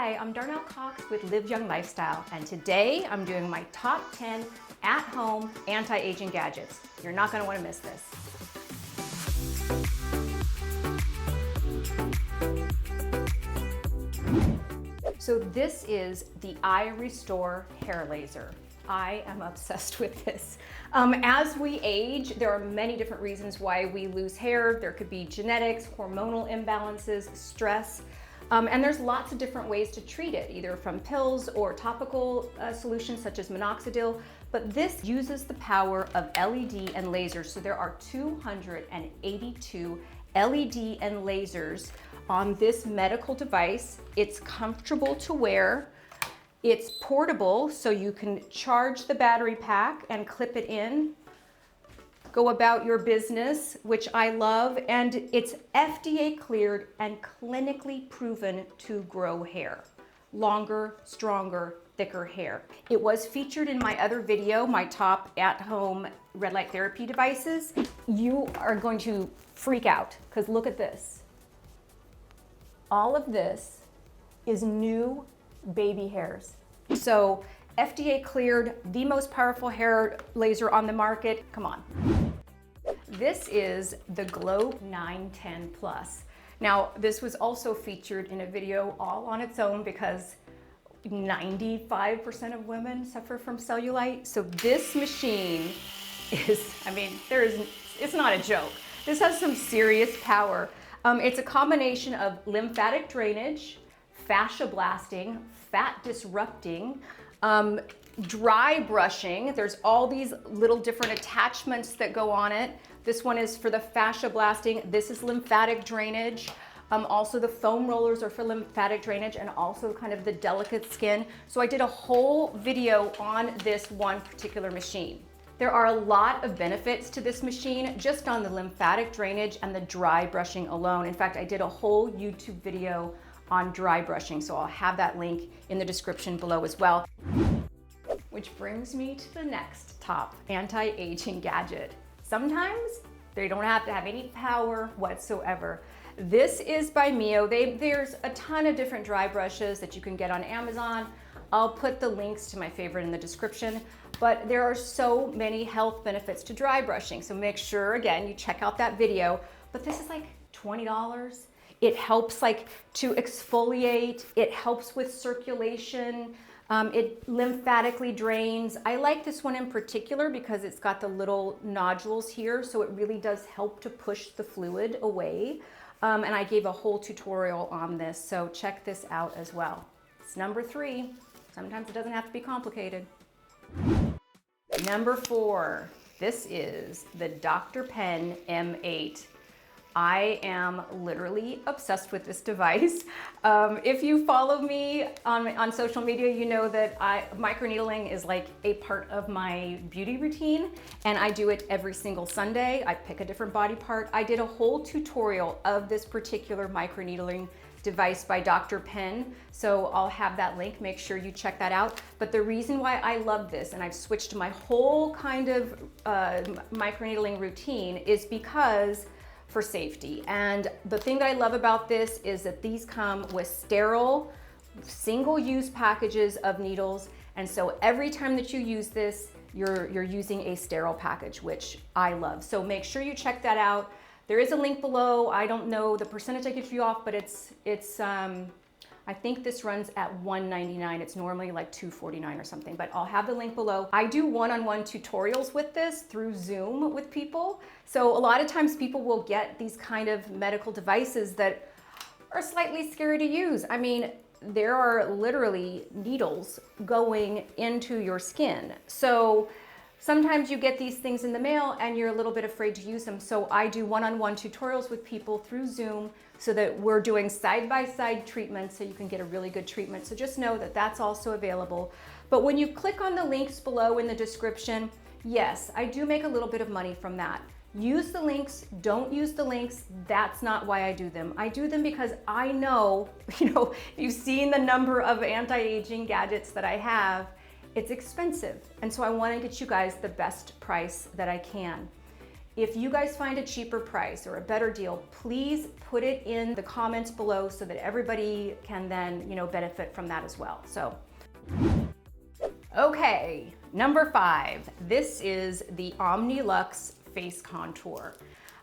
Hi, I'm Darnell Cox with Live Young Lifestyle, and today I'm doing my top 10 at-home anti-aging gadgets. You're not going to want to miss this. So this is the IRestore hair laser. I am obsessed with this. As we age, there are many different reasons why we lose hair. There could be genetics, hormonal imbalances, stress, and there's lots of different ways to treat it, either from pills or topical solutions such as minoxidil. But this uses the power of LED and lasers. So there are 282 LED and lasers on this medical device. It's comfortable to wear. It's portable, so you can charge the battery pack and clip it in, go about your business, which I love, and it's FDA cleared and clinically proven to grow hair. Longer, stronger, thicker hair. It was featured in my other video, my top at-home red light therapy devices. You are going to freak out, because look at this. All of this is new baby hairs. So FDA cleared, the most powerful hair laser on the market. Come on. This is the Glow 910 Plus. Now, this was also featured in a video all on its own because 95% of women suffer from cellulite. So this machine is, it's not a joke. This has some serious power. It's a combination of lymphatic drainage, fascia blasting, fat disrupting, dry brushing. There's all these little different attachments that go on it. This one is for the fascia blasting. This is lymphatic drainage. Also the foam rollers are for lymphatic drainage and also kind of the delicate skin. So I did a whole video on this one particular machine. There are a lot of benefits to this machine just on the lymphatic drainage and the dry brushing alone. In fact, I did a whole YouTube video on dry brushing, so I'll have that link in the description below as well. Which brings me to the next top anti-aging gadget. Sometimes they don't have to have any power whatsoever. This is by Mio. There's a ton of different dry brushes that you can get on Amazon. I'll put the links to my favorite in the description, but there are so many health benefits to dry brushing. So make sure, again, you check out that video, but this is like $20. It helps to exfoliate. It helps with circulation. It lymphatically drains. I like this one in particular because it's got the little nodules here, so it really does help to push the fluid away. And I gave a whole tutorial on this, so check this out as well. It's number 3. Sometimes it doesn't have to be complicated. Number 4, this is the drpen M8. I am literally obsessed with this device. If you follow me on social media, you know that microneedling is like a part of my beauty routine, and I do it every single Sunday. I pick a different body part. I did a whole tutorial of this particular microneedling device by drpen, so I'll have that link. Make sure you check that out. But the reason why I love this, and I've switched my whole kind of microneedling routine, is because for safety. And the thing that I love about this is that these come with sterile, single-use packages of needles. And so every time that you use this, you're using a sterile package, which I love. So make sure you check that out. There is a link below. I don't know the percentage I get you off, but it's I think this runs at $199. It's normally like $249 or something, but I'll have the link below. I do one-on-one tutorials with this through Zoom with people. So a lot of times people will get these kind of medical devices that are slightly scary to use. I mean, there are literally needles going into your skin. So sometimes you get these things in the mail and you're a little bit afraid to use them. So I do one-on-one tutorials with people through Zoom so that we're doing side-by-side treatments so you can get a really good treatment. So just know that that's also available. But when you click on the links below in the description, yes, I do make a little bit of money from that. Use the links, don't use the links. That's not why I do them. I do them because I know, you've seen the number of anti-aging gadgets that I have. It's expensive. And so I want to get you guys the best price that I can. If you guys find a cheaper price or a better deal, please put it in the comments below so that everybody can then, benefit from that as well. So, okay, number 5. This is the OmniLux Face Contour.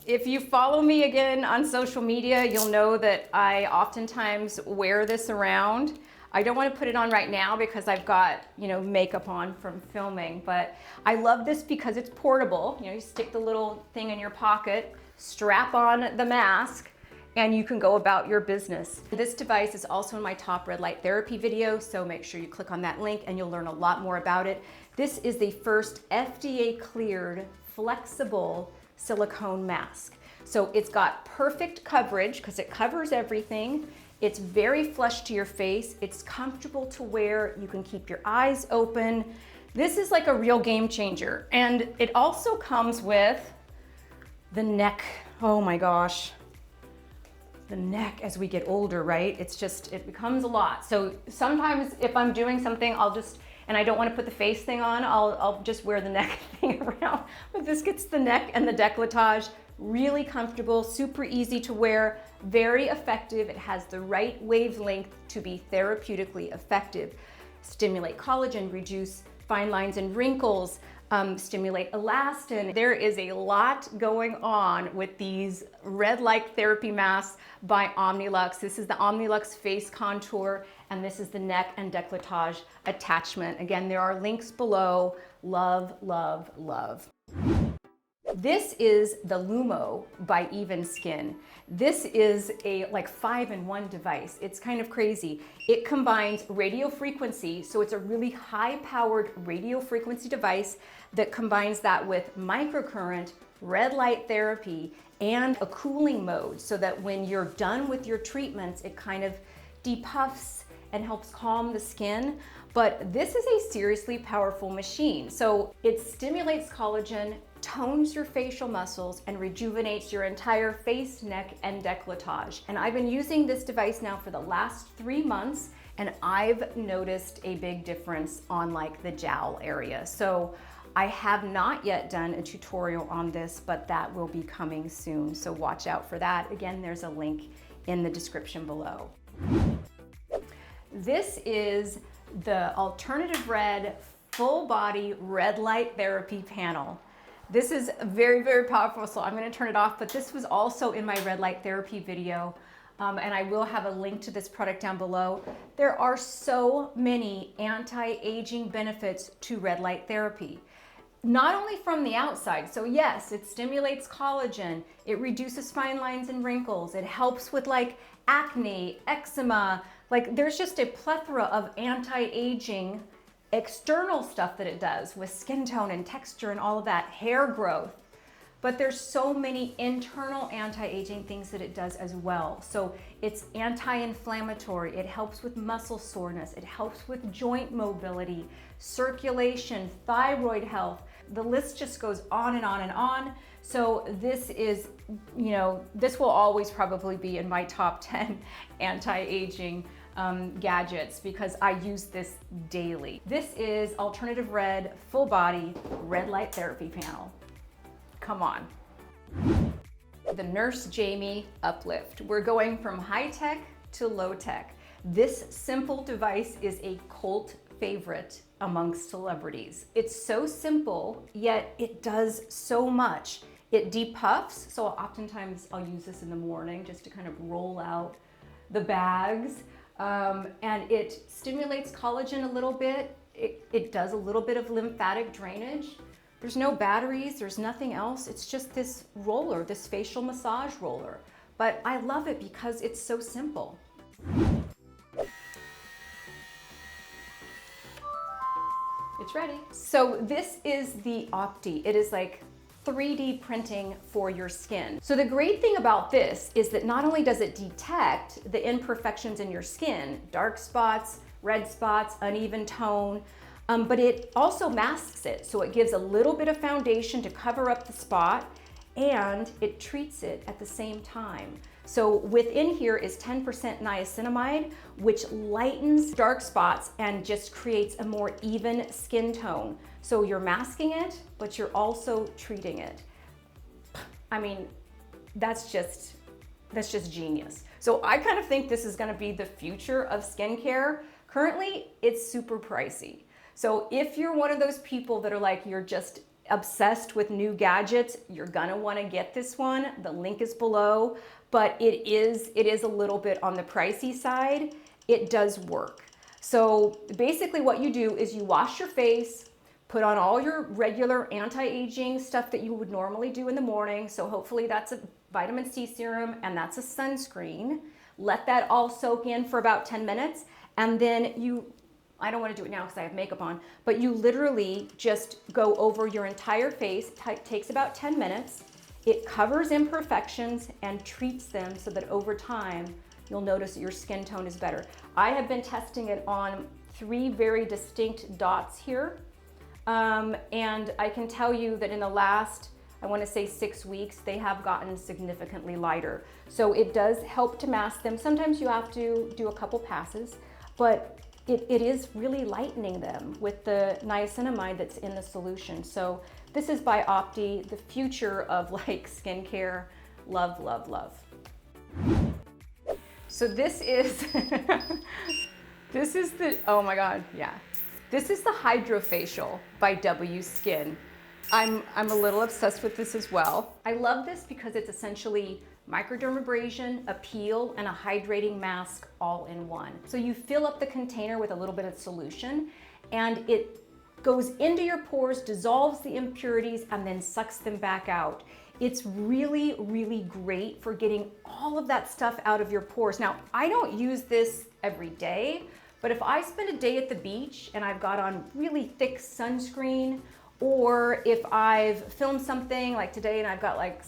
If you follow me again on social media, you'll know that I oftentimes wear this around. I don't want to put it on right now because I've got, makeup on from filming, but I love this because it's portable. You stick the little thing in your pocket, strap on the mask, and you can go about your business. This device is also in my top red light therapy video, so make sure you click on that link and you'll learn a lot more about it. This is the first FDA cleared flexible silicone mask. So it's got perfect coverage because it covers everything. It's very flush to your face. It's comfortable to wear. You can keep your eyes open. This is like a real game changer. And it also comes with the neck. Oh my gosh. The neck as we get older, right? It becomes a lot. So sometimes if I'm doing something, and I don't want to put the face thing on, I'll just wear the neck thing around. But this gets the neck and the décolletage. Really comfortable, super easy to wear, very effective. It has the right wavelength to be therapeutically effective. Stimulate collagen, reduce fine lines and wrinkles, stimulate elastin. There is a lot going on with these red light therapy masks by OmniLux. This is the OmniLux Face Contour, and this is the neck and décolletage attachment. Again, there are links below. Love, love, love. This is the Lumo by Even Skin. This is a 5-in-1 device. It's kind of crazy. It combines radio frequency, so it's a really high-powered radio frequency device that combines that with microcurrent, red light therapy, and a cooling mode so that when you're done with your treatments, it kind of depuffs and helps calm the skin. But this is a seriously powerful machine. So it stimulates collagen, tones your facial muscles, and rejuvenates your entire face, neck, and décolletage. And I've been using this device now for the last 3 months, and I've noticed a big difference on the jowl area. So I have not yet done a tutorial on this, but that will be coming soon. So watch out for that. Again, there's a link in the description below. This is the Alternative Red Full Body Red Light Therapy Panel. This is very, very powerful, so I'm going to turn it off, but this was also in my red light therapy video, and I will have a link to this product down below. There are so many anti-aging benefits to red light therapy. Not only from the outside, so yes, it stimulates collagen, it reduces fine lines and wrinkles, it helps with acne, eczema, there's just a plethora of anti-aging external stuff that it does with skin tone and texture and all of that, hair growth. But there's so many internal anti-aging things that it does as well. So it's anti-inflammatory, it helps with muscle soreness, it helps with joint mobility, circulation, thyroid health. The list just goes on and on and on. So this is, this will always probably be in my top 10 anti-aging gadgets because I use this daily. This is Alternative Red Full Body Red Light Therapy Panel. Come on. The Nurse Jamie Uplift. We're going from high tech to low tech. This simple device is a cult favorite amongst celebrities. It's so simple, yet it does so much. It depuffs, so oftentimes I'll use this in the morning just to kind of roll out the bags. And it stimulates collagen a little bit. It does a little bit of lymphatic drainage. There's no batteries, there's nothing else. It's just this roller, this facial massage roller. But I love it because it's so simple. It's ready. So this is the OPTE. It is 3D printing for your skin. So the great thing about this is that not only does it detect the imperfections in your skin, dark spots, red spots, uneven tone, but it also masks it. So it gives a little bit of foundation to cover up the spot, and it treats it at the same time. So within here is 10% niacinamide, which lightens dark spots and just creates a more even skin tone. So you're masking it, but you're also treating it. I mean, that's just genius. So I kind of think this is gonna be the future of skincare. Currently, it's super pricey. So if you're one of those people that are like, you're just obsessed with new gadgets, you're gonna wanna get this one. The link is below, but it is a little bit on the pricey side. It does work. So basically what you do is you wash your face, put on all your regular anti-aging stuff that you would normally do in the morning. So hopefully that's a vitamin C serum and that's a sunscreen. Let that all soak in for about 10 minutes. And then I don't want to do it now because I have makeup on, but you literally just go over your entire face. It takes about 10 minutes. It covers imperfections and treats them so that over time, you'll notice that your skin tone is better. I have been testing it on 3 very distinct dots here. And I can tell you that in the last, I want to say 6 weeks, they have gotten significantly lighter. So it does help to mask them. Sometimes you have to do a couple passes, but it is really lightening them with the niacinamide that's in the solution. So this is by OPTE, the future of like skincare. Love, love, love. So this is, oh my God, yeah. This is the Hydrofacial by W Skin. I'm a little obsessed with this as well. I love this because it's essentially microdermabrasion, a peel, and a hydrating mask all in one. So you fill up the container with a little bit of solution and it goes into your pores, dissolves the impurities, and then sucks them back out. It's really, really great for getting all of that stuff out of your pores. Now, I don't use this every day, but if I spend a day at the beach and I've got on really thick sunscreen, or if I've filmed something like today and I've got like,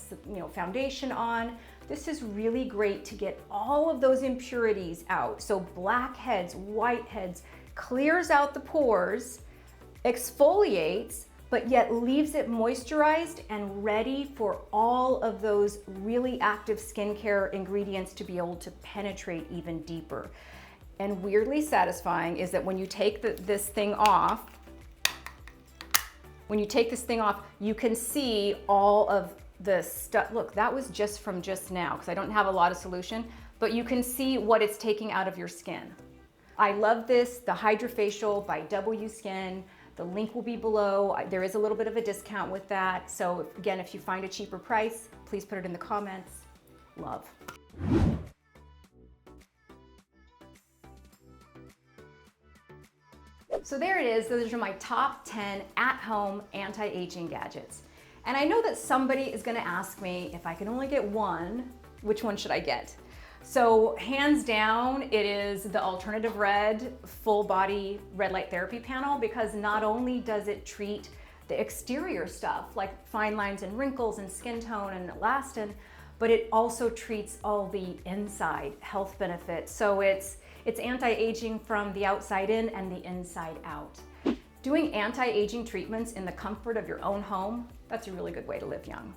foundation on, this is really great to get all of those impurities out. So blackheads, whiteheads, clears out the pores, exfoliates, but yet leaves it moisturized and ready for all of those really active skincare ingredients to be able to penetrate even deeper. And weirdly satisfying is that when you take this thing off, you can see all of the stuff. Look, that was just from just now because I don't have a lot of solution, but you can see what it's taking out of your skin. I love this, the Hydrofacial by W Skin. The link will be below. There is a little bit of a discount with that. So again, if you find a cheaper price, please put it in the comments. Love. So there it is. Those are my top 10 at-home anti-aging gadgets. And I know that somebody is gonna ask me, if I can only get one, which one should I get? So hands down, it is the Alternative Red full body red light therapy panel, because not only does it treat the exterior stuff like fine lines and wrinkles and skin tone and elastin, but it also treats all the inside health benefits. So it's anti-aging from the outside in and the inside out. Doing anti-aging treatments in the comfort of your own home, that's a really good way to live young.